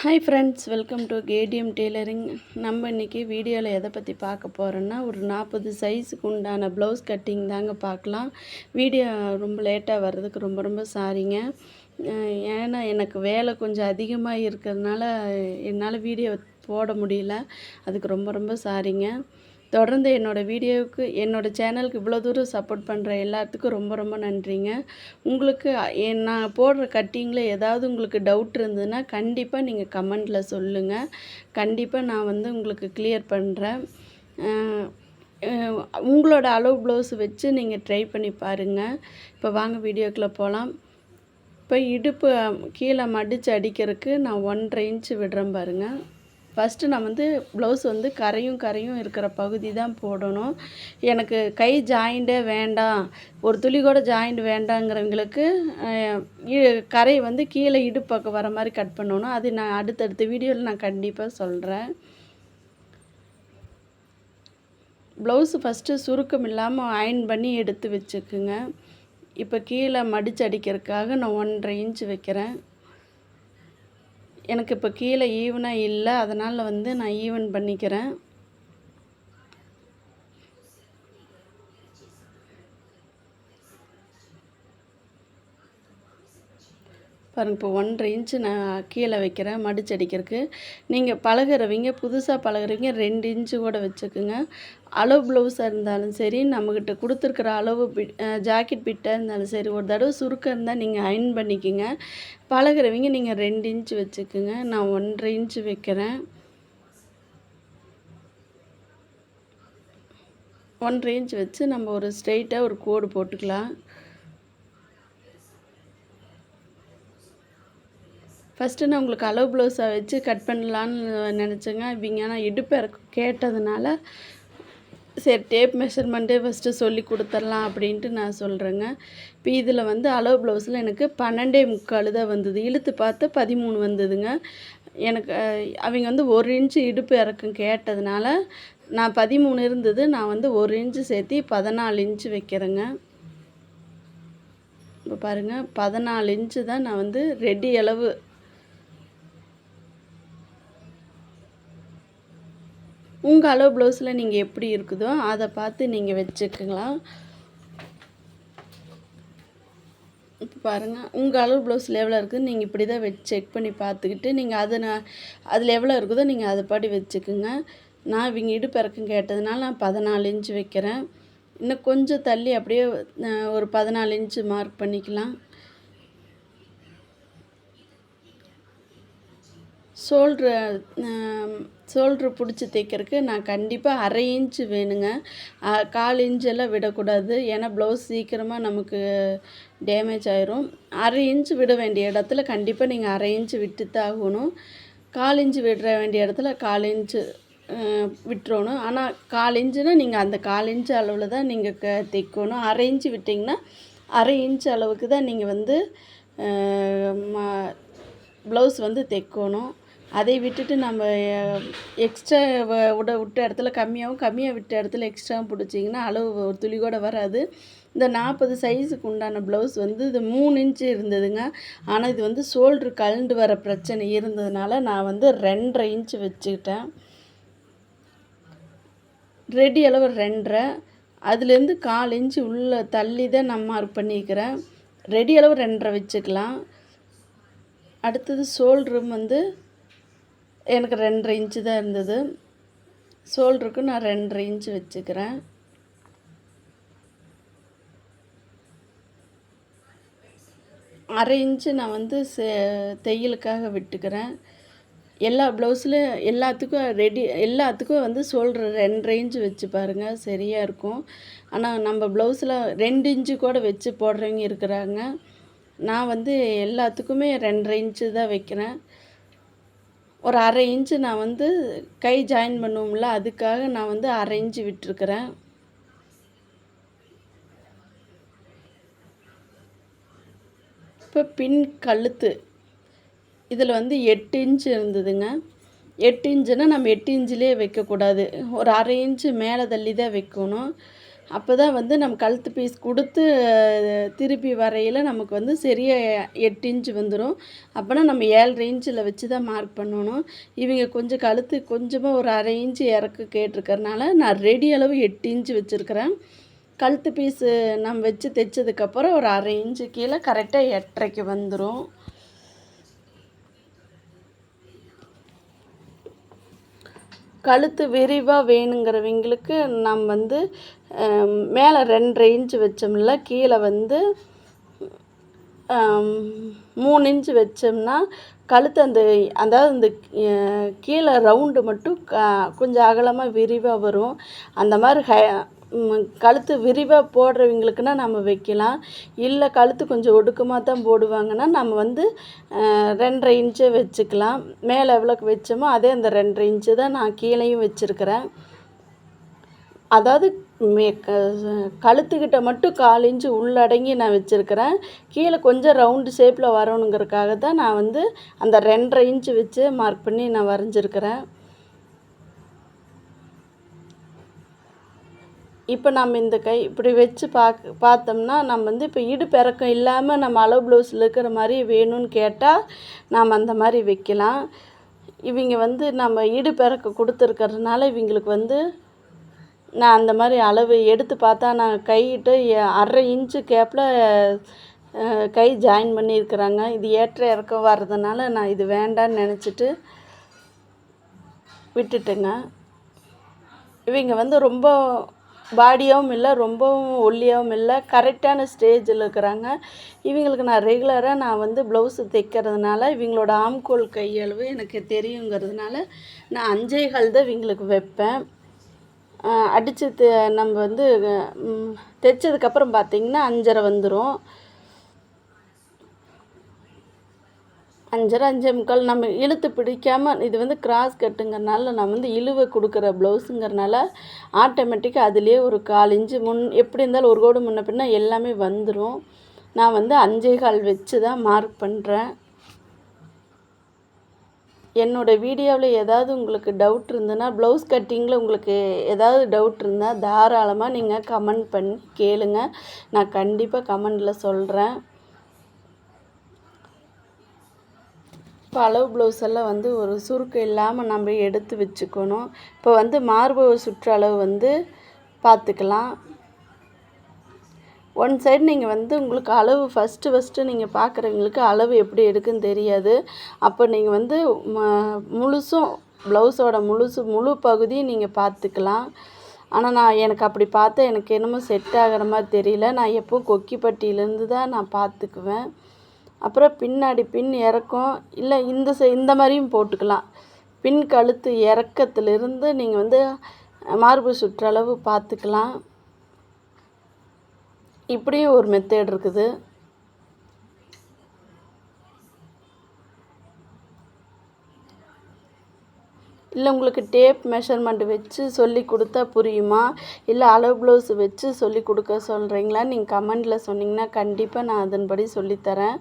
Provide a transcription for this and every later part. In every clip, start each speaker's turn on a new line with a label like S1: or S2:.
S1: Hi friends, welcome to KDM tailoring. நம்ம இன்றைக்கி வீடியோவில் எதை பற்றி பார்க்க போகிறோன்னா, ஒரு 40 சைஸுக்கு உண்டான ப்ளவுஸ் கட்டிங் தாங்க பார்க்கலாம். வீடியோ ரொம்ப லேட்டாக வர்றதுக்கு ரொம்ப ரொம்ப சாரிங்க. ஏன்னா எனக்கு வேலை கொஞ்சம் அதிகமாக இருக்கிறதுனால என்னால் வீடியோ போட முடியல. அதுக்கு ரொம்ப ரொம்ப சாரிங்க. தொடர்ந்து என்னோடய வீடியோவுக்கு என்னோடய சேனலுக்கு இவ்வளோ தூரம் சப்போர்ட் பண்ணுற எல்லாத்துக்கும் ரொம்ப ரொம்ப நன்றிங்க. உங்களுக்கு நான் போடுற கட்டிங்கில் ஏதாவது உங்களுக்கு டவுட் இருந்ததுன்னா கண்டிப்பாக நீங்கள் கமெண்டில் சொல்லுங்கள். கண்டிப்பாக நான் உங்களுக்கு கிளியர் பண்ணுறேன். உங்களோட அளவு ப்ளவுஸ் வச்சு நீங்கள் ட்ரை பண்ணி பாருங்கள். இப்போ வாங்க வீடியோக்குள்ளே போகலாம். இப்போ இடுப்பு கீழே மடித்து அடிக்கிறதுக்கு நான் 1.5 இன்ச்சு விடுறேன் பாருங்கள். ஃபஸ்ட்டு நான் ப்ளவுஸ் கரையும் இருக்கிற பகுதி தான் போடணும். எனக்கு கை ஜாயிண்ட்டே வேண்டாம், ஒரு துளி கூட ஜாயிண்ட் வேண்டாங்கிறவங்களுக்கு கரை கீழே இடுப்பக்கம் வர மாதிரி கட் பண்ணணும். அது நான் அடுத்தடுத்த வீடியோவில் நான் கண்டிப்பாக சொல்கிறேன். ப்ளவுஸு ஃபஸ்ட்டு சுருக்கம் இல்லாமல் அயர்ன் பண்ணி எடுத்து வச்சுக்குங்க. இப்போ கீழே மடித்து அடிக்கிறதுக்காக நான் 1.5 இன்ச்சு வைக்கிறேன். எனக்கு இப்போ கீழே ஈவனாக இல்லை, அதனால் நான் ஈவன் பண்ணிக்கிறேன். பாருங்கள், இப்போ 1.5 இன்ச்சு நான் கீழே வைக்கிறேன் மடிச்சு அடிக்கிறதுக்கு. நீங்கள் பழகிறவங்க, புதுசாக பழகிறவங்க 2 இன்ச்சு கூட வச்சுக்குங்க. அளவு ப்ளவுஸாக இருந்தாலும் சரி, நம்மக்கிட்ட கொடுத்துருக்குற அளவு ஜாக்கெட் பிட்டாக இருந்தாலும் சரி, ஒரு தடவை சுருக்கம் இருந்தால் நீங்கள் அயர்ன் பண்ணிக்கோங்க. பழகிறவங்க நீங்கள் 2 இன்ச்சு வச்சுக்குங்க. நான் 1.5 இன்ச்சு வைக்கிறேன். 1.5 இன்ச் வச்சு நம்ம ஒரு ஸ்ட்ரெயிட்டாக ஒரு கோடு போட்டுக்கலாம். ஃபஸ்ட்டு நான் உங்களுக்கு அளவு ப்ளவுஸை வச்சு கட் பண்ணலான்னு நினச்சேங்க. இவங்க ஆனால் இடுப்பு கேட்டதுனால சரி டேப் மெஷர்மெண்ட்டே ஃபஸ்ட்டு சொல்லி கொடுத்துர்லாம் அப்படின்ட்டு நான் சொல்கிறேங்க. இப்போ இதில் அளவு ப்ளவுஸில் எனக்கு 12.75 தான் வந்தது. இழுத்து பார்த்து 13 வந்ததுங்க. எனக்கு அவங்க 1 இன்ச்சு இடுப்பு இறக்கம் கேட்டதுனால நான் 13 இருந்தது. நான் 1 இன்ச்சு சேர்த்து 14 இன்ச்சு வைக்கிறேங்க. இப்போ பாருங்கள், 14 இன்ச்சு தான் நான் ரெடி அளவு. உங்கள் அளவு ப்ளவுஸில் நீங்கள் எப்படி இருக்குதோ அதை பார்த்து நீங்கள் வச்சுக்கலாம். இப்போ பாருங்கள், உங்கள் அளவு ப்ளவுஸில் எவ்வளோ இருக்குது நீங்கள் இப்படி தான் வச்சு செக் பண்ணி பார்த்துக்கிட்டு நீங்கள் அதில் எவ்வளோ இருக்குதோ நீங்கள் அதை படி வச்சுக்குங்க. நான் இவங்க இடுப்பு இறக்கம் கேட்டதுனால நான் 14 இன்ச்சு வைக்கிறேன். இன்னும் கொஞ்சம் தள்ளி அப்படியே ஒரு 14 இன்ச்சு மார்க் பண்ணிக்கலாம். ஷோல்ட்ரு பிடிச்சி தைக்கிறதுக்கு நான் கண்டிப்பாக 1/2 இன்ச்சு வேணுங்க. 1/4 இன்ச்செல்லாம் விடக்கூடாது. ஏன்னா ப்ளவுஸ் சீக்கிரமாக நமக்கு டேமேஜ் ஆயிரும். 1/2 இன்ச்சு விட வேண்டிய இடத்துல கண்டிப்பாக நீங்கள் 1/2 இன்ச்சு விட்டு தான் ஆகணும். 1/4 இன்ச்சு விட வேண்டிய இடத்துல 1/4 இன்ச்சு விட்டுறணும். ஆனால் 1/4 இன்ச்சுனா நீங்கள் அந்த 1/4 இன்ச்சு அளவில் தான் நீங்கள் தைக்கணும். 1/2 இன்ச்சு விட்டிங்கன்னா 1/2 இன்ச்சு அளவுக்கு தான் நீங்கள் ப்ளவுஸ் தைக்கணும். அதை விட்டுட்டு நம்ம எக்ஸ்ட்ரா விட்ட இடத்துல கம்மியாக விட்ட இடத்துல எக்ஸ்ட்ராவும் பிடிச்சிங்கன்னா அளவு ஒரு துளி கூட வராது. இந்த 40 சைஸுக்கு உண்டான ப்ளவுஸ் இது 3 இன்ச்சு இருந்ததுங்க. ஆனால் இது ஷோல்ட்ரு கழண்டு வர பிரச்சனை இருந்ததுனால நான் 2.5 இன்ச்சு வச்சுக்கிட்டேன். ரெடி அளவு 2.5, அதுலேருந்து 1/4 இன்ச்சு உள்ளே தள்ளி தான் நான் மார்க் பண்ணிக்கிறேன். ரெடி அளவு 2.5 வச்சுக்கலாம். அடுத்தது ஷோல்ட்ரும் எனக்கு 2.5 இன்ச்சு தான் இருந்தது. ஷோல்டருக்கு நான் 2.5 இன்ச்சு வச்சுக்கிறேன். அரை இன்ச்சு நான் தையலுக்காக விட்டுக்கிறேன். எல்லா ப்ளவுஸ்லையும் எல்லாத்துக்கும் ஷோல்ட்ரு 2.5 இன்ச்சு வச்சு பாருங்கள், சரியாக இருக்கும். ஆனால் நம்ம ப்ளவுஸில் 2 இன்ச்சு கூட வச்சு போடுறவங்க இருக்கிறாங்க. நான் எல்லாத்துக்குமே 2.5 இன்ச்சு தான் வைக்கிறேன். ஒரு 1/2 இன்ச்சு நான் கை ஜாயின் பண்ணுவோம்ல, அதுக்காக நான் 1/2 இன்ச்சு விட்டுருக்கிறேன். இப்போ பின் கழுத்து இதில் 8 இன்ச்சு இருந்ததுங்க. 8 இன்ச்சுனால் நம்ம 8 இன்ச்சிலே வைக்கக்கூடாது. ஒரு 1/2 இன்ச்சு மேலே தள்ளி தான் வைக்கணும். அப்போ தான் வந்து நம்ம கழுத்து பீஸ் கொடுத்து திருப்பி வரையில் நமக்கு வந்து சரியாக 8 இன்ச்சு வந்துடும். அப்போனா நம்ம 7.5 இன்ச்சில் வச்சு தான் மார்க் பண்ணணும். இவங்க கொஞ்சம் கழுத்து கொஞ்சமாக ஒரு 1/2 இன்ச்சு இறக்கு கேட்டிருக்கறனால நான் ரெடி அளவு 8 இன்ச்சு வச்சுருக்கிறேன். கழுத்து பீஸு நம்ம வச்சு தைச்சதுக்கப்புறம் ஒரு 1/2 இன்ச்சு கீழே கரெக்டாக 8.5க்கு வந்துடும். கழுத்து விரிவாக வேணுங்கிறவங்களுக்கு நம்ம வந்து மேலே 2.5 இன்ச்சு வச்சோம்ல, கீழே வந்து 3 இன்ச்சு வச்சோம்னா கழுத்து அதாவது இந்த கீழே ரவுண்டு மட்டும் கொஞ்சம் அகலமாக விரிவாக வரும். அந்த மாதிரி கழுத்து விரிவாக போடுறவங்களுக்குன்னா நம்ம வைக்கலாம். இல்லை கழுத்து கொஞ்சம் ஒடுக்கமாக தான் போடுவாங்கன்னா நம்ம வந்து 2.5 இன்ச்சே வச்சுக்கலாம். மேலே எவ்வளோக்கு வச்சோமோ அதே அந்த 2.5 இன்ச்சு தான் நான் கீழேயும் வச்சுருக்கிறேன். அதாவது கழுத்துக்கிட்ட மட்டும் 1/4 இன்ச்சு உள்ளடங்கி நான் வச்சுருக்கிறேன். கீழே கொஞ்சம் ரவுண்டு ஷேப்பில் வரணுங்கிறதுக்காக தான் நான் வந்து அந்த 2.5 இன்ச்சு வச்சு மார்க் பண்ணி நான் வரைஞ்சிருக்கிறேன். இப்போ நம்ம இந்த கை இப்படி வச்சு பார்த்தோம்னா நம்ம வந்து இப்போ இடுப்பு இறக்கம் இல்லாமல் நம்ம அளவு ப்ளவுஸில் இருக்கிற மாதிரி வேணும்னு கேட்டால் நாம் அந்த மாதிரி வைக்கலாம். இவங்க வந்து நம்ம இடுப்பு இறக்கம் கொடுத்துருக்கறதுனால இவங்களுக்கு வந்து நான் அந்த மாதிரி அளவு எடுத்து பார்த்தா நான் கையிட்டு 1/2 இன்ச்சு கேப்பில் கை ஜாயின் பண்ணியிருக்கிறாங்க. இது ஏற்ற இறக்கம் வர்றதுனால நான் இது வேண்டான்னு நினச்சிட்டு விட்டுட்டேங்க. இவங்க வந்து ரொம்ப பாடியாகவும் இல்லை, ரொம்பவும் ஒல்லியாகவும் இல்லை, கரெக்டான ஸ்டேஜில் இருக்கிறாங்க. இவங்களுக்கு நான் ரெகுலராக நான் வந்து ப்ளவுஸு தைக்கிறதுனால இவங்களோட ஆம்கோல் கையளவு எனக்கு தெரியுங்கிறதுனால நான் 5.25 தான் இவங்களுக்கு வைப்பேன். அடித்து நம்ம வந்து தைச்சதுக்கப்புறம் பார்த்திங்கன்னா 5.5 வந்துடும். 5.5 5.25 நம்ம இழுத்து பிடிக்காமல் இது வந்து கிராஸ் கட்டுங்கிறனால நான் வந்து இழுவை கொடுக்குற ப்ளவுஸுங்கிறனால ஆட்டோமேட்டிக்காக அதுலேயே ஒரு 1/4 இன்ச்சு எப்படி இருந்தாலும் ஒரு கோடு முன்ன பின்ன எல்லாமே வந்துடும். நான் வந்து 5.25 வச்சு தான் மார்க் பண்ணுறேன். என்னோடய வீடியோவில் ஏதாவது உங்களுக்கு டவுட் இருந்ததுன்னா, ப்ளவுஸ் கட்டிங்கில் உங்களுக்கு ஏதாவது டவுட் இருந்தால் தாராளமாக நீங்கள் கமெண்ட் பண்ணி கேளுங்க. நான் கண்டிப்பாக கமெண்டில் சொல்கிறேன். இப்போ அளவு ப்ளவுஸ் எல்லாம் வந்து ஒரு சுருக்கம் இல்லாமல் நம்ம எடுத்து வச்சுக்கணும். இப்போ வந்து மார்பு சுற்றளவு வந்து பார்த்துக்கலாம். ஒன் சைடு நீங்கள் வந்து உங்களுக்கு அளவு ஃபஸ்ட்டு நீங்கள் பார்க்குறவங்களுக்கு அளவு எப்படி எடுக்குன்னு தெரியாது. அப்போ நீங்கள் வந்து முழுசும் ப்ளவுஸோட முழு பகுதியும் நீங்கள் பார்த்துக்கலாம். ஆனால் எனக்கு அப்படி பார்த்தா எனக்கு என்னமோ செட் ஆகிற மாதிரி தெரியல. நான் எப்போவும் கொக்கிப்பட்டியிலேருந்து தான் நான் பார்த்துக்குவேன். அப்புறம் பின்னாடி பின் இறக்கம் இல்லை இந்த மாதிரியும் போட்டுக்கலாம். பின் கழுத்து இறக்கத்திலிருந்து நீங்கள் வந்து மார்பு சுற்றளவு பார்த்துக்கலாம். இப்படியும் ஒரு மெத்தட் இருக்குது. இல்லை உங்களுக்கு டேப் மெஷர்மெண்ட் வச்சு சொல்லி கொடுத்தா புரியுமா, இல்லை அளவு ப்ளவுஸ் வச்சு சொல்லி கொடுக்க சொல்கிறீங்களா, நீங்கள் கமெண்டில் சொன்னீங்கன்னா கண்டிப்பாக நான் அதன்படி சொல்லித்தரேன்.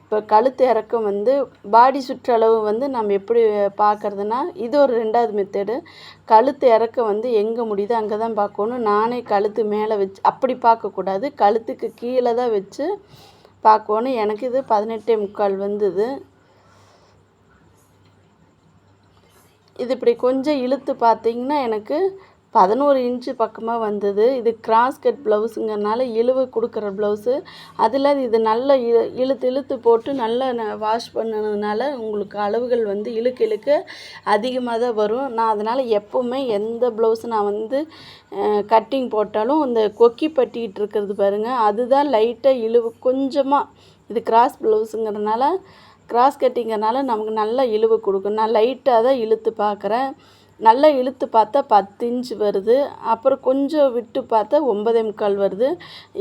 S1: இப்போ கழுத்து இறக்கம் வந்து பாடி சுற்றளவு வந்து நம்ம எப்படி பார்க்குறதுனா இது ஒரு 2வது மெத்தடு. கழுத்து இறக்கம் வந்து எங்கே முடியுதோ அங்கே தான் பார்க்கணும். நானே கழுத்து மேலே வச்சு அப்படி பார்க்கக்கூடாது, கழுத்துக்கு கீழே தான் வச்சு பார்க்கணும். எனக்கு இது 18.25 வந்தது. இது இப்படி கொஞ்சம் இழுத்து பார்த்தீங்கன்னா எனக்கு 11 இன்ச்சு பக்கமாக வந்தது. இது கிராஸ் கட் ப்ளவுஸுங்கிறனால இழுவு கொடுக்குற ப்ளவுஸு. அதில் இது நல்லா இழுத்து போட்டு நல்லா வாஷ் பண்ணதுனால உங்களுக்கு அளவுகள் வந்து இழுக்க அதிகமாக தான் வரும். நான் அதனால் எப்போவுமே எந்த ப்ளவுஸ் நான் வந்து கட்டிங் போட்டாலும் இந்த கொக்கி பட்டிகிட்டு இருக்கிறது பாருங்கள், அதுதான் லைட்டாக இழுவு கொஞ்சமாக. இது கிராஸ் ப்ளவுஸுங்கிறதுனால கிராஸ் கட்டிங்கிறனால நமக்கு நல்லா இழுவு கொடுக்கும். நான் லைட்டாக தான் இழுத்து பார்க்குறேன். நல்லா இழுத்து பார்த்தா 10 இன்ச்சு வருது. அப்புறம் கொஞ்சம் விட்டு பார்த்தா 9.25 வருது.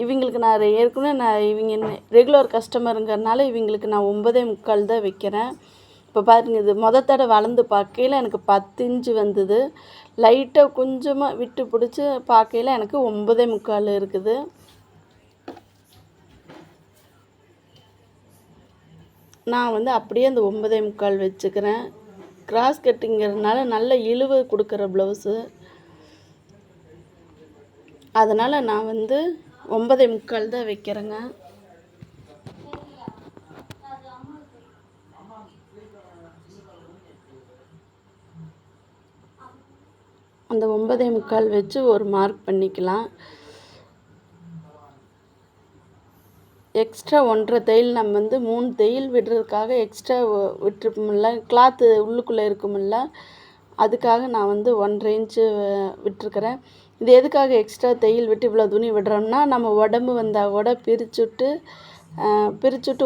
S1: இவங்களுக்கு நான் ஏற்கனவே இவங்க ரெகுலர் கஸ்டமருங்கிறனால இவங்களுக்கு நான் 9.25 தான் வைக்கிறேன். இப்போ பாருங்கள், இது தடவை வளர்ந்து பார்க்கையில் எனக்கு 10 இன்ச்சு வந்தது. லைட்டாக கொஞ்சமாக விட்டு பிடிச்சி பார்க்கையில் எனக்கு 9.25 இருக்குது. நான் வந்து அப்படியே அந்த 9.25 வச்சுக்கிறேன். கிராஸ் கட்டிங்கிறதுனால நல்ல இழுவு கொடுக்குற ப்ளவுஸு. அதனால் நான் வந்து 9:45 தான் வைக்கிறேங்க. அந்த 9:45 வச்சு ஒரு மார்க் பண்ணிக்கலாம். எக்ஸ்ட்ரா 1.5 தையல் நம்ம வந்து 3 தையல் விடுறதுக்காக எக்ஸ்ட்ரா விட்டுருப்போம்ல, கிளாத்து உள்ளுக்குள்ளே இருக்குமில்ல, அதுக்காக நான் வந்து 1.5 இன்ச்சு விட்டுருக்கிறேன். இது எதுக்காக எக்ஸ்ட்ரா தையல் விட்டு இவ்வளோ துணி விடுறோம்னா, நம்ம உடம்பு வந்தால் கூட பிரிச்சுட்டு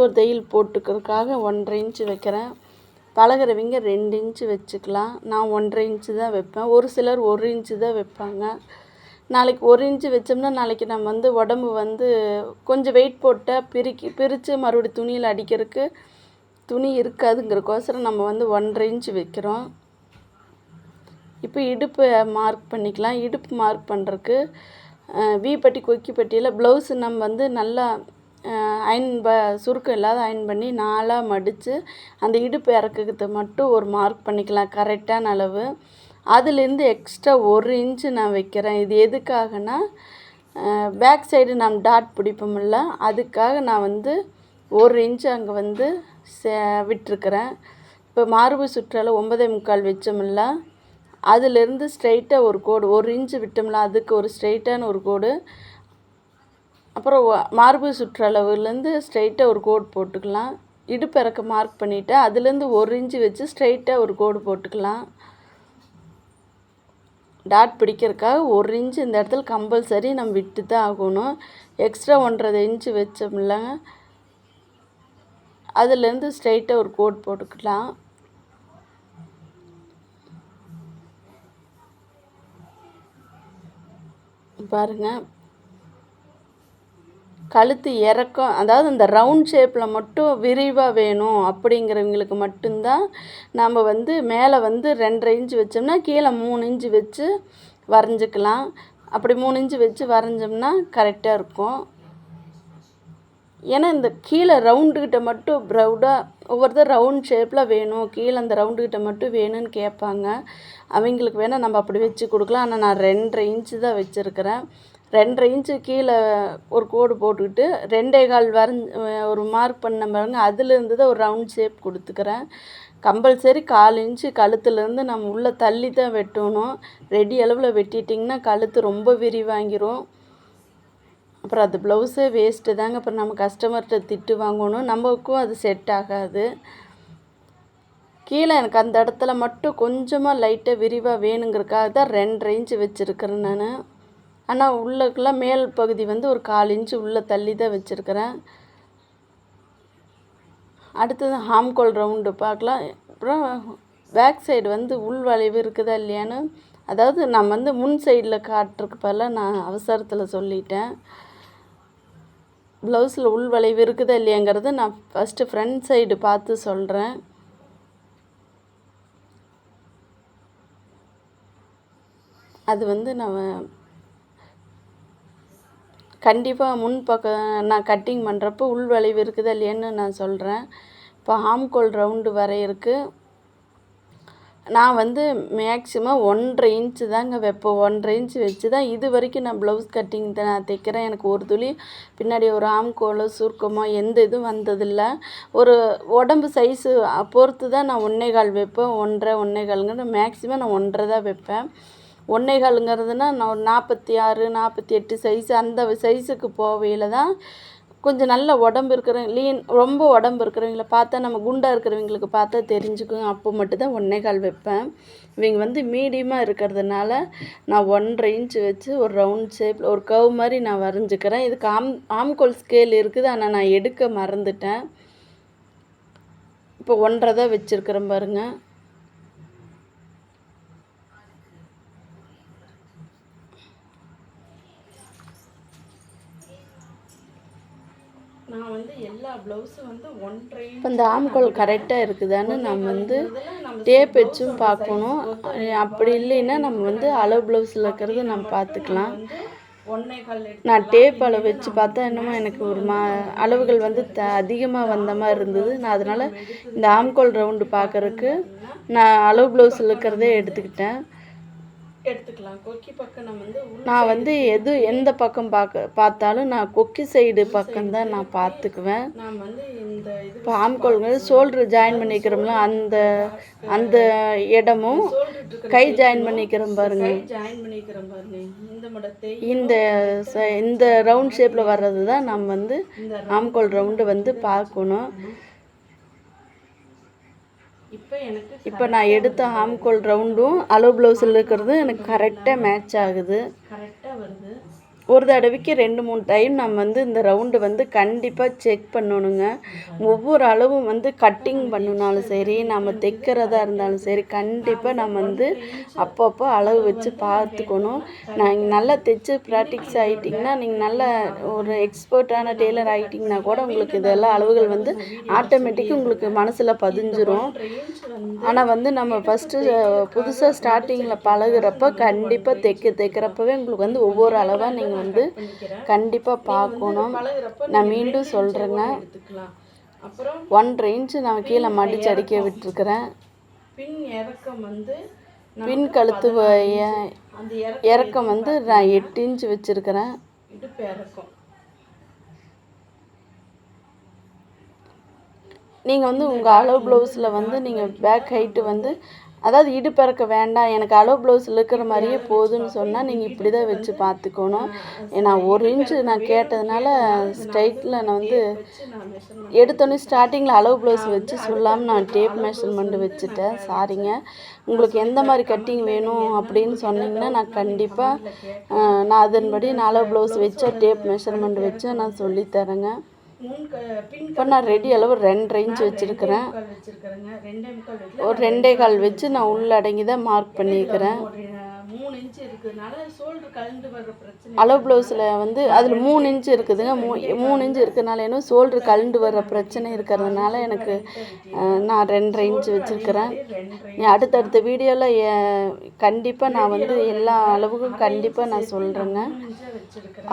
S1: ஒரு தையல் போட்டுக்கிறதுக்காக 1.5 இன்ச்சு வைக்கிறேன். பழகிறவங்க 2 இன்ச்சு வச்சுக்கலாம். நான் 1.5 இன்ச்சு தான் வைப்பேன். ஒரு சிலர் 1 இன்ச்சு தான் வைப்பாங்க. நாளைக்கு 1 இன்ச்சு வச்சோம்னா நாளைக்கு நம்ம வந்து உடம்பு வந்து கொஞ்சம் வெயிட் போட்டால் பிரித்து மறுபடியும் துணியில் அடிக்கிறதுக்கு துணி இருக்காதுங்கிறக்கோசரம் நம்ம வந்து 1.5 இன்ச்சு வைக்கிறோம். இப்போ இடுப்பு மார்க் பண்ணிக்கலாம். இடுப்பு மார்க் பண்ணுறதுக்கு வீப்பட்டி கொக்கி பட்டியில் ப்ளவுஸு நம்ம வந்து நல்லா சுருக்கம் இல்லாத அயன் பண்ணி 4ஆக மடித்து அந்த இடுப்பு இறக்கத்தை மட்டும் ஒரு மார்க் பண்ணிக்கலாம், கரெக்டான அளவு. அதுலேருந்து எக்ஸ்ட்ரா 1 இன்ச்சு நான் வைக்கிறேன். இது எதுக்காகனா, பேக் சைடு நம்ம டாட் பிடிப்போம்ல, அதுக்காக நான் வந்து 1 இன்ச்சு அங்கே வந்து விட்டுருக்கிறேன். இப்போ மார்பு சுற்றளவு 9.45 வச்சோம்ல, அதுலேருந்து ஸ்ட்ரைட்டாக ஒரு கோடு 1 இன்ச்சு விட்டோம்ல, அதுக்கு ஒரு ஸ்ட்ரைட்டான ஒரு கோடு, அப்புறம் மார்பு சுற்றளவுலேருந்து ஸ்ட்ரைட்டாக ஒரு கோடு போட்டுக்கலாம். இடுப்பு இறக்க மார்க் பண்ணிவிட்டு அதுலேருந்து 1 இன்ச்சு வச்சு ஸ்ட்ரைட்டாக ஒரு கோடு போட்டுக்கலாம். டாட் பிடிக்கிறதுக்காக 1 இன்ச்சு இந்த இடத்துல கம்பல்சரி நம்ம விட்டு தான் ஆகணும். எக்ஸ்ட்ரா 1.5 இன்ச்சு வச்சோம்ல, அதுலேருந்து ஸ்ட்ரைட்டாக ஒரு கோட் போட்டுக்கலாம். பாருங்கள், கழுத்து இறக்கம், அதாவது இந்த ரவுண்ட் ஷேப்பில் மட்டும் விரிவாக வேணும் அப்படிங்கிறவங்களுக்கு மட்டும்தான் நம்ம வந்து மேலே வந்து 2.5 இன்ச்சு வச்சோம்னா கீழே 3 இன்ச்சு வச்சு வரைஞ்சிக்கலாம். அப்படி 3 இன்ச்சு வச்சு வரைஞ்சோம்னா கரெக்டாக இருக்கும். ஏன்னா இந்த கீழே ரவுண்டுக்கிட்ட மட்டும் ஒவ்வொருத்தர் ரவுண்ட் ஷேப்பில் வேணும், கீழே அந்த ரவுண்டுக்கிட்ட மட்டும் வேணும்னு கேட்பாங்க. அவங்களுக்கு வேணால் நம்ம அப்படி வச்சு கொடுக்கலாம். ஆனால் நான் 2.5 இன்ச்சு தான் வச்சுருக்கிறேன். 2.5 இன்ச்சு கீழே ஒரு கோடு போட்டுக்கிட்டு 2.25 ஒரு மார்க் பண்ண பாருங்க, அதுலேருந்து தான் ஒரு ரவுண்ட் ஷேப் கொடுத்துக்கிறேன். கம்பல்சரி 1/4 இன்ச்சு கழுத்துலேருந்து நம்ம உள்ளே தள்ளி தான் வெட்டணும். ரெடி அளவில் வெட்டிட்டிங்கன்னா கழுத்து ரொம்ப விரிவாங்கிரும். அப்புறம் அது ப்ளவுஸே வேஸ்ட்டு தாங்க. அப்புறம் நம்ம கஸ்டமர்கிட்ட திட்டு வாங்கணும், நமக்கும் அது செட் ஆகாது. கீழே எனக்கு அந்த இடத்துல மட்டும் கொஞ்சமாக லைட்டாக விரிவாக வேணுங்கிறதுக்காக தான் 2.5 இன்ச்சு வச்சுருக்கிறேன் நான். ஆனால் உள்ளக்கெல்லாம் மேல் பகுதி வந்து ஒரு 1/4 இன்ச்சு உள்ளே தள்ளி தான் வச்சுருக்கிறேன். அடுத்தது ஹாம்கோல் ரவுண்டு பார்க்கலாம். அப்புறம் பேக் சைடு வந்து உள் வளைவு இருக்குதா இல்லையான்னு, அதாவது நான் வந்து முன் சைடில் காட்டுறதுக்கு பதிலாக நான் அவசரத்தில் சொல்லிட்டேன். ப்ளவுஸில் உள் வளைவு இருக்குதா இல்லையாங்கிறத நான் ஃபஸ்ட்டு ஃப்ரண்ட் சைடு பார்த்து சொல்கிறேன். அது வந்து நான் கண்டிப்பாக முன் பக்கம் நான் கட்டிங் பண்ணுறப்போ உள் வளைவு இருக்குதா இல்லையான்னு நான் சொல்கிறேன். இப்போ ஹாம்கோல் ரவுண்டு வரையிறக்கு நான் வந்து மேக்ஸிமம் 1.5 இன்ச்சு தாங்க வைப்பேன். 1.5 இன்ச்சு வச்சு தான் இது வரைக்கும் நான் ப்ளவுஸ் கட்டிங் தான் நான் தைக்கிறேன். எனக்கு ஒரு துளி பின்னாடி ஒரு ஆம்கோலோ சுருக்கமோ எந்த இதுவும் வந்ததில்லை. ஒரு உடம்பு சைஸு பொறுத்து தான் நான் 1.25 வைப்பேன். 1.5 மேக்ஸிமம் நான் 1.5 தான் வைப்பேன். 1.25ங்கிறதுனா நான் ஒரு 46, 48 சைஸு அந்த சைஸுக்கு போவையில் தான் கொஞ்சம் நல்ல உடம்பு ரொம்ப உடம்பு இருக்கிறவங்கள பார்த்தா நம்ம குண்டாக இருக்கிறவங்களுக்கு பார்த்தா தெரிஞ்சுக்குங்க. அப்போ மட்டும்தான் 1.25 வைப்பேன். இவங்க வந்து மீடியமாக இருக்கிறதுனால நான் 1.5 இன்ச்சு வச்சு ஒரு ரவுண்ட் ஷேப்பில் ஒரு கர்வ் மாதிரி நான் வரைஞ்சிக்கிறேன். இதுக்கு ஆம்கோல் ஸ்கேல் இருக்குது, ஆனால் நான் எடுக்க மறந்துட்டேன். இப்போ 1.5 தான் வச்சுருக்கிறேன் பாருங்கள். நான் வந்து எல்லா ப்ளவுஸும் வந்து 1.5 இப்போ இந்த ஆம்கோல் கரெக்டாக இருக்குதான்னு நம்ம வந்து டேப் வச்சும் பார்க்கணும். அப்படி இல்லைன்னா நம்ம வந்து அளவு ப்ளவுஸில் இருக்கிறது நம்ம பார்த்துக்கலாம். நான் டேப் அளவு வச்சு பார்த்தா என்னமோ எனக்கு ஒரு அளவுகள் வந்து அதிகமாக வந்த மாதிரி இருந்தது. நான் அதனால் இந்த ஆம்கோல் ரவுண்டு பார்க்குறதுக்கு நான் அளவு ப்ளவுஸில் இருக்கிறதே எடுத்துக்கிட்டேன். எடுத்துக்கலாம். கொக்கி பக்கம் நம்ம வந்து நான் வந்து எந்த பக்கம் பார்த்தாலும் நான் கொக்கி சைடு பக்கம் தான் நான் பார்த்துக்குவேன். நான் வந்து இந்த இப்போ ஆம்கோல்கள் ஷோல்டர் ஜாயின் பண்ணிக்கிறோம்ல அந்த அந்த இடமும் கை ஜாயின் பண்ணிக்கிறோம் பாருங்க. இந்த ரவுண்ட் ஷேப்பில் வர்றது தான் நம்ம வந்து ஆம்கோல் ரவுண்டு வந்து பார்க்கணும். இப்போ நான் எடுத்த ஆம்கோல் ரவுண்டும் அளவு ப்ளவுஸில் இருக்கிறதும் எனக்கு கரெக்டாக மேட்ச் ஆகுது. கரெக்டாக வருது. ஒரு தடவைக்கு 2-3 டைம் நம்ம வந்து இந்த ரவுண்டு வந்து கண்டிப்பாக செக் பண்ணணுங்க. ஒவ்வொரு அளவும் வந்து கட்டிங் பண்ணினாலும் சரி, நம்ம தைக்கிறதா இருந்தாலும் சரி, கண்டிப்பாக நம்ம வந்து அப்பப்போ அளவு வச்சு பார்த்துக்கணும். நீங்கள் நல்லா தைச்சு ப்ராக்டிக்ஸ் ஆகிட்டிங்கன்னா, நீங்கள் நல்ல ஒரு எக்ஸ்பர்ட்டான டெய்லர் ஆகிட்டிங்கன்னா கூட உங்களுக்கு இதெல்லாம் அளவுகள் வந்து ஆட்டோமேட்டிக்காக உங்களுக்கு மனசில் பதிஞ்சிரும். ஆனால் வந்து நம்ம ஃபஸ்ட்டு புதுசாக ஸ்டார்டிங்கில் பழகுறப்ப கண்டிப்பாக தைக்கிறப்பவே உங்களுக்கு வந்து ஒவ்வொரு அளவாக நீங்கள் வந்து கண்டிப்பாக பார்க்கணும். நான் மீண்டும் சொல்கிறேங்க, 1.5 இன்ச்சு நான் கீழே மடித்து அடிக்க விட்டுருக்குறேன். பின் கழுத்து இறக்கம் வந்து நான் 8 இன்ச்சு வச்சுருக்கிறேன். நீங்கள் வந்து உங்கள் அளவு ப்ளவுஸில் வந்து நீங்கள் பேக் ஹைட்டு வந்து அதாவது இடுப்பிறக்க வேண்டாம், எனக்கு அளவு ப்ளவுஸில் இருக்கிற மாதிரியே போதும்னு சொன்னால் நீங்கள் இப்படி தான் வச்சு பார்த்துக்கணும். ஏன்னா 1 இன்ச்சு நான் கேட்டதுனால ஸ்ட்ரைட்டில் நான் வந்து எடுத்தோன்னே ஸ்டார்டிங்கில் அளவு ப்ளவுஸ் வச்சு சொல்லாமல் நான் டேப் மெஷர்மெண்ட் வச்சுட்டேன். சாரிங்க. உங்களுக்கு எந்த மாதிரி கட்டிங் வேணும் அப்படின்னு சொன்னீங்கன்னா நான் கண்டிப்பாக நான் அதன்படி நான் அளவு ப்ளவுஸ் வச்சா டேப் மெஷர்மெண்ட் வச்சு நான் சொல்லித்தரேங்க. இப்போ நான் ரெடி அளவு 2.5 இன்ச்சு வச்சுருக்கிறேன். ஒரு 2.25 வச்சு நான் உள்ளடங்கி தான் மார்க் பண்ணியிருக்கிறேன். அளவு ப்ளவுஸில் வந்து அதில் 3 இன்ச்சு இருக்குதுங்க. 3 இன்ச்சு இருக்கிறதுனால என்ன ஷோல்ட்ரு கழண்டு வர்ற பிரச்சனை இருக்கிறதுனால எனக்கு நான் 2.5 இன்ச்சு வச்சுருக்கிறேன். அடுத்தடுத்த வீடியோவில் கண்டிப்பாக நான் வந்து எல்லா அளவுக்கும் கண்டிப்பாக நான் சொல்கிறேங்க.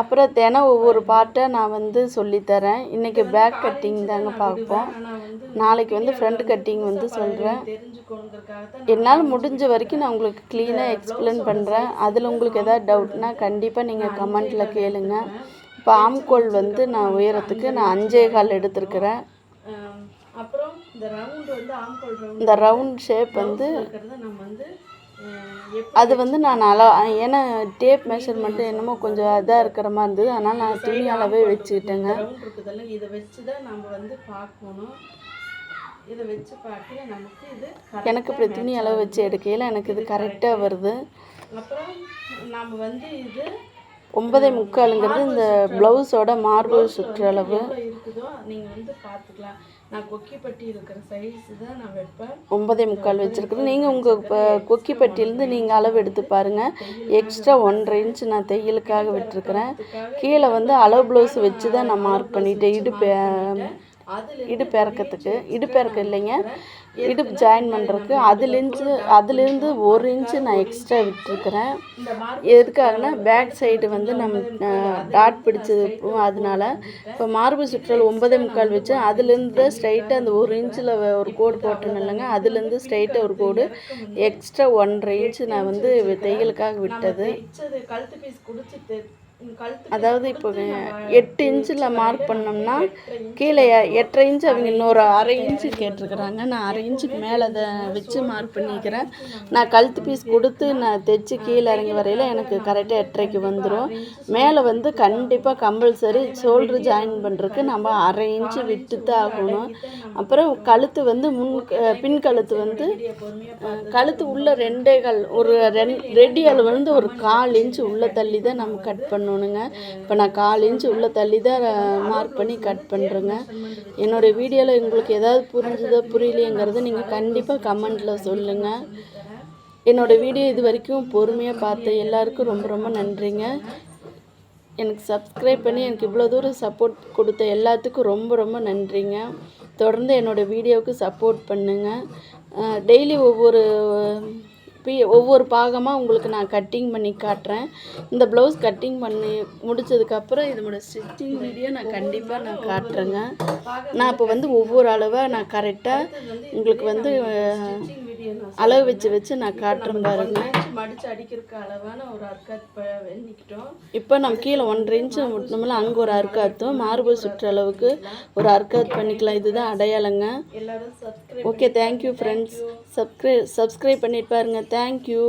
S1: அப்புறம் தினம் ஒவ்வொரு பார்ட்டாக நான் வந்து சொல்லித்தரேன். இன்றைக்கி பேக் கட்டிங் தாங்க பார்ப்போம். நாளைக்கு வந்து ஃப்ரண்ட் கட்டிங் வந்து சொல்கிறேன். என்னால் முடிஞ்ச வரைக்கும் நான் உங்களுக்கு க்ளீனாக எக்ஸ்பிளைன் பண்ணுறேன். அதில் உங்களுக்கு எதாவது டவுட்னா கண்டிப்பாக நீங்கள் கமெண்ட்டில் கேளுங்க. இப்போ ஆம்கோல் வந்து நான் உயரத்துக்கு நான் 5.25 எடுத்துருக்கிறேன். அப்புறம் இந்த ரவுண்ட் ஷேப் வந்து அது வந்து நான் ஏன்னா டேப் மெஷர்மெண்ட்டு என்னமோ கொஞ்சம் இதாக இருக்கிற மாதிரி இருந்தது, அதனால் நான் துணி அளவே வச்சுக்கிட்டேங்க. இதை வச்சு தான் நம்ம வந்து பார்க்கணும். இதை வச்சு பார்க்கல நமக்கு இது எனக்கு இப்படி துணி அளவு வச்சு எடுக்கையில் எனக்கு இது கரெக்டாக வருது. அப்புறம் நம்ம வந்து இது 9.25ங்கிறது இந்த ப்ளவுஸோட மார்பிள் சுற்றளவு இருக்குதோ நீங்கள் வந்து பார்த்துக்கலாம். நான் கொக்கிப்பட்டி இருக்கிற சைஸு தான் நான் வைப்பேன். 9.25 வச்சுருக்குது. நீங்கள் உங்கள் கொக்கிப்பட்டியிலேருந்து நீங்கள் அளவு எடுத்து பாருங்கள். எக்ஸ்ட்ரா 1.5 இன்ச்சு நான் தையலுக்காக விட்டுருக்குறேன். கீழே வந்து அளவு ப்ளவுஸ் வச்சு தான் நான் மார்க் பண்ணிட்டேன். இடுப்பு இறக்கம் இல்லைங்க, இடுப்பு ஜாயின் பண்ணுறதுக்கு அதுலேருந்து 1 இன்ச்சு நான் எக்ஸ்ட்ரா விட்டுருக்குறேன். எதுக்காகனா பேக் சைடு வந்து நம்ம டாட் பிடிச்சது அதனால. இப்போ மார்பு சுற்றல் 9.25 வச்சு அதுலேருந்து ஸ்ட்ரைட்டாக அந்த 1 இன்ச்சில் ஒரு கோடு போட்டேன்னு இல்லைங்க, அதுலேருந்து ஸ்ட்ரைட்டாக ஒரு கோடு எக்ஸ்ட்ரா 1.5 இன்ச்சு நான் வந்து தையலுக்காக விட்டது. கழுத்து பீஸ் குடிச்சிட்டு அதாவது இப்போ 8 இன்ச்சில் மார்க் பண்ணோம்னா கீழே 8.5 இன்ச்சு அவங்க இன்னொரு 1/2 இன்ச்சு கேட்டிருக்கிறாங்க. நான் 1/2 இன்ச்சுக்கு மேலே அதை வச்சு மார்க் பண்ணிக்கிறேன். நான் கழுத்து பீஸ் கொடுத்து நான் தைச்சி கீழே இறங்கி வரையில் எனக்கு கரெக்டாக 8.5க்கு வந்துடும். மேலே வந்து கண்டிப்பாக கம்பல்சரி ஷோல்ட்ரு ஜாயின் பண்ணுறதுக்கு நம்ம 1/2 இன்ச்சு விட்டு தான் ஆகணும். அப்புறம் கழுத்து வந்து பின் கழுத்து வந்து கழுத்து உள்ள 2.25 ஒரு ரெடி அளவு வந்து ஒரு 1/4 இன்ச்சு உள்ளே தள்ளி தான் நம்ம கட் பண்ணணும். இப்போ நான் 1/4 இன்ச்சு உள்ளே தள்ளி தான் மார்க் பண்ணி கட் பண்ணுறேங்க. என்னோடய வீடியோவில் உங்களுக்கு ஏதாவது புரிஞ்சுதோ புரியலையேங்கிறத நீங்கள் கண்டிப்பாக கமெண்ட்டில் சொல்லுங்கள். என்னோடய வீடியோ இது வரைக்கும் பொறுமையாக பார்த்த எல்லாருக்கும் ரொம்ப ரொம்ப நன்றிங்க. எனக்கு சப்ஸ்கிரைப் பண்ணி எனக்கு இவ்வளோ தூரம் சப்போர்ட் கொடுத்த எல்லாத்துக்கும் ரொம்ப ரொம்ப நன்றிங்க. தொடர்ந்து என்னோடய வீடியோவுக்கு சப்போர்ட் பண்ணுங்கள். டெய்லி ஒவ்வொரு பாகமாக உங்களுக்கு நான் கட்டிங் பண்ணி காட்டுறேன். இந்த ப்ளவுஸ் கட்டிங் பண்ணி முடித்ததுக்கப்புறம் இதோட ஸ்டிச்சிங் வீடியோ நான் கண்டிப்பாக காட்டுறேங்க. நான் இப்போ வந்து ஒவ்வொரு அளவாக நான் கரெக்டாக உங்களுக்கு வந்து வீடியோ நான்
S2: அளவு வச்சு நான் காட்டுறேன் பாருங்க.
S1: மடித்து அடிக்கிறதுக்கு அளவான ஒரு அர்க்காத் வெண்ணிக்கிட்டோம்.
S2: இப்போ நம்ம கீழே 1.5 இன்ச்சு விட்டோம்ல, அங்கே ஒரு அர்க்காத்தும் மார்பு சுற்றளவுக்கு ஒரு அர்க்காத் பண்ணிக்கலாம். இதுதான் அடையாளங்க.
S1: எல்லாரும் subscribe
S2: okay, thank you friends. Subscribe பண்ணிட்டு பாருங்க. தேங்க்யூ.